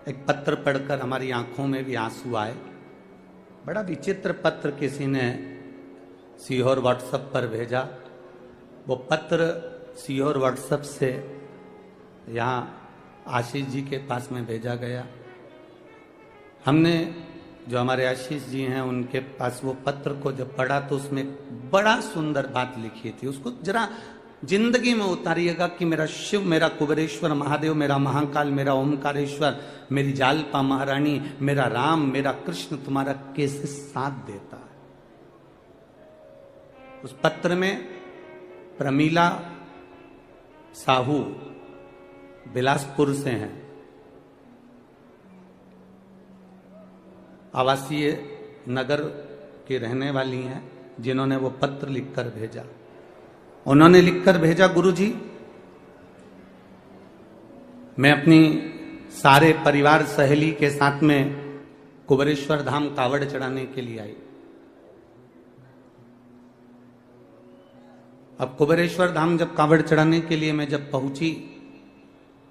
एक पत्र पढ़कर हमारी आंखों में भी आंसू आए। बड़ा विचित्र पत्र किसी ने सीहोर व्हाट्सएप पर भेजा। वो पत्र सीहोर व्हाट्सएप से यहाँ आशीष जी के पास में भेजा गया। हमने जो हमारे आशीष जी हैं उनके पास वो पत्र को जब पढ़ा तो उसमें बड़ा सुंदर बात लिखी थी। उसको जरा जिंदगी में उतारिएगा कि मेरा शिव, मेरा कुबेरेश्वर महादेव, मेरा महाकाल, मेरा ओमकारेश्वर, मेरी जालपा महारानी, मेरा राम, मेरा कृष्ण तुम्हारा कैसे साथ देता है। उस पत्र में प्रमीला साहू बिलासपुर से हैं, आवासीय नगर की रहने वाली हैं, जिन्होंने वो पत्र लिखकर भेजा। उन्होंने लिखकर भेजा, गुरुजी मैं अपनी सारे परिवार सहेली के साथ में कुबेरेश्वर धाम कावड़ चढ़ाने के लिए आई। अब कुबेरेश्वर धाम जब कावड़ चढ़ाने के लिए मैं जब पहुंची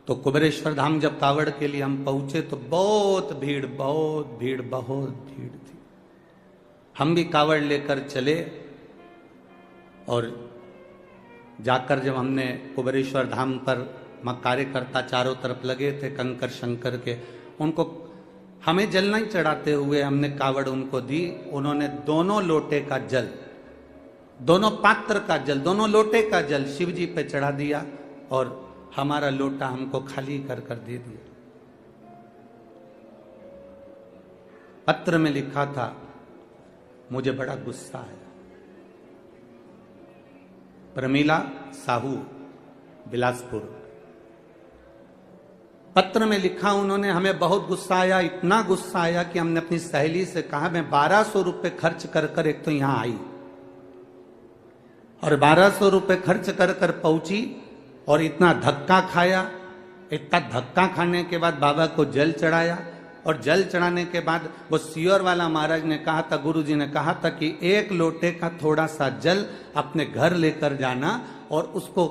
तो कुबेरेश्वर धाम जब कावड़ के लिए हम पहुंचे तो बहुत भीड़ थी। हम भी कावड़ लेकर चले और जाकर जब हमने कुबेरेश्वर धाम पर कार्यकर्ता चारों तरफ लगे थे कंकर शंकर के, उनको हमें जल नहीं चढ़ाते हुए हमने कावड़ उनको दी। उन्होंने दोनों लोटे का जल, दोनों पात्र का जल, दोनों लोटे का जल शिव जी पे चढ़ा दिया और हमारा लोटा हमको खाली कर कर दे दिया। पत्र में लिखा था, मुझे बड़ा गुस्सा आया। प्रमीला साहू बिलासपुर, पत्र में लिखा उन्होंने, हमें बहुत गुस्सा आया, इतना गुस्सा आया कि हमने अपनी सहेली से कहा मैं 1200 रुपए खर्च कर कर एक तो यहां आई और 1200 रुपए खर्च कर कर पहुंची और इतना धक्का खाया। इतना धक्का खाने के बाद बाबा को जल चढ़ाया और जल चढ़ाने के बाद वो सीहोर वाला महाराज ने कहा था, गुरुजी ने कहा था कि एक लोटे का थोड़ा सा जल अपने घर लेकर जाना और उसको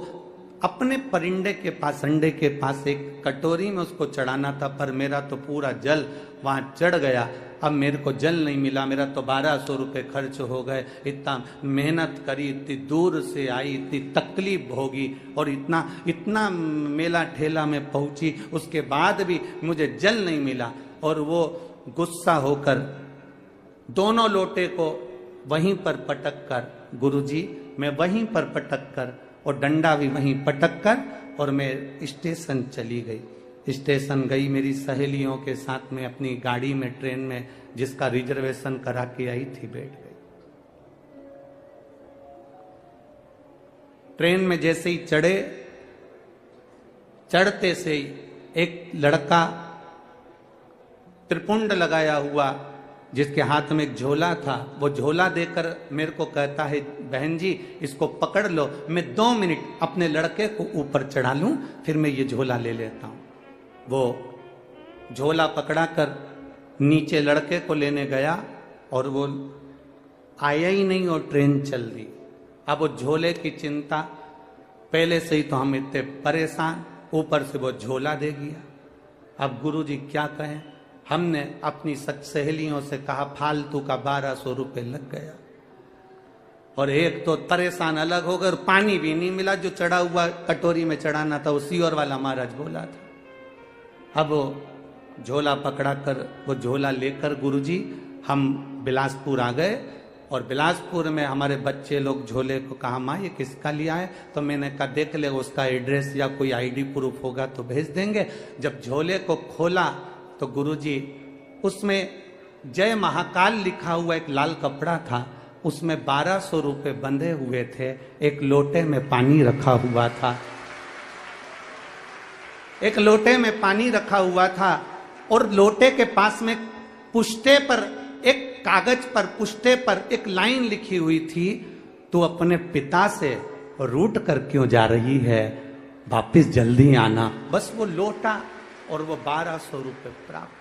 अपने परिंदे के पास, अंडे के पास एक कटोरी में उसको चढ़ाना था। पर मेरा तो पूरा जल वहां चढ़ गया, अब मेरे को जल नहीं मिला, मेरा तो 1200 रुपए खर्च हो गए। इतना मेहनत करी, इतनी दूर से आई, इतनी तकलीफ भोगी और इतना मेला ठेला में पहुंची, उसके बाद भी मुझे जल नहीं मिला। और वो गुस्सा होकर दोनों लोटे को वहीं पर पटक कर, गुरुजी मैं वहीं पर पटक कर और डंडा भी वहीं पटक कर और मैं स्टेशन चली गई। स्टेशन गई मेरी सहेलियों के साथ में अपनी गाड़ी में, ट्रेन में, जिसका रिजर्वेशन करा के आई थी, बैठ गई। ट्रेन में जैसे ही चढ़ते से ही एक लड़का त्रिपुंड लगाया हुआ जिसके हाथ में एक झोला था, वो झोला देकर मेरे को कहता है, बहन जी इसको पकड़ लो, मैं 2 मिनट अपने लड़के को ऊपर चढ़ा लूं, फिर मैं ये झोला ले लेता हूं। वो झोला पकड़ा कर नीचे लड़के को लेने गया और वो आया ही नहीं और ट्रेन चल दी। अब वो झोले की चिंता, पहले से ही तो हम इतने परेशान, ऊपर से वो झोला दे गया। अब गुरुजी क्या कहें, हमने अपनी सहेलियों से कहा फालतू का 1200 रुपए लग गया और एक तो परेशान अलग हो गए और पानी भी नहीं मिला, जो चढ़ा हुआ कटोरी में चढ़ाना था वो सीहोर वाला महाराज बोला था। अब वो झोला पकड़ा कर, वो झोला लेकर गुरुजी हम बिलासपुर आ गए और बिलासपुर में हमारे बच्चे लोग झोले को कहा, माँ ये किसका लिया है? तो मैंने कहा देख ले, उसका एड्रेस या कोई आईडी प्रूफ होगा तो भेज देंगे। जब झोले को खोला तो गुरुजी उसमें जय महाकाल लिखा हुआ एक लाल कपड़ा था, उसमें 1200 रुपए बंधे हुए थे, एक लोटे में पानी रखा हुआ था, एक लोटे में पानी रखा हुआ था और लोटे के पास में पुष्टे पर, एक कागज पर, पुष्टे पर एक लाइन लिखी हुई थी, तू अपने पिता से रूठ कर क्यों जा रही है, वापिस जल्दी आना। बस वो लोटा और वो 1200 रुपए प्राप्त।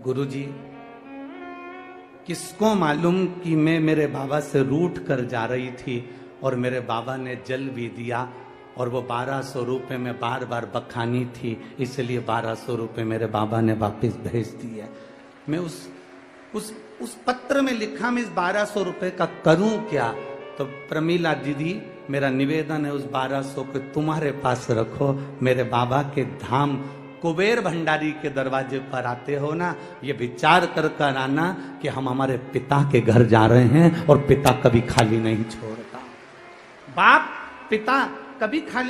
गुरुजी किसको मालूम कि मैं मेरे बाबा से रूठ कर जा रही थी और मेरे बाबा ने जल भी दिया और वो 1200 रुपये में बार बार बखानी थी, इसलिए 1200 रुपये मेरे बाबा ने वापस भेज दिए। मैं उस पत्र में लिखा मैं इस 1200 रुपये का करूं क्या? तो प्रमीला दीदी, मेरा निवेदन है उस 1200 को तुम्हारे पास रखो। मेरे बाबा के धाम कुबेर भंडारी के दरवाजे पर आते हो ना, ये विचार कर कर आना कि हम हमारे पिता के घर जा रहे हैं और पिता कभी खाली नहीं छोड़ता। बाप पिता कभी खाली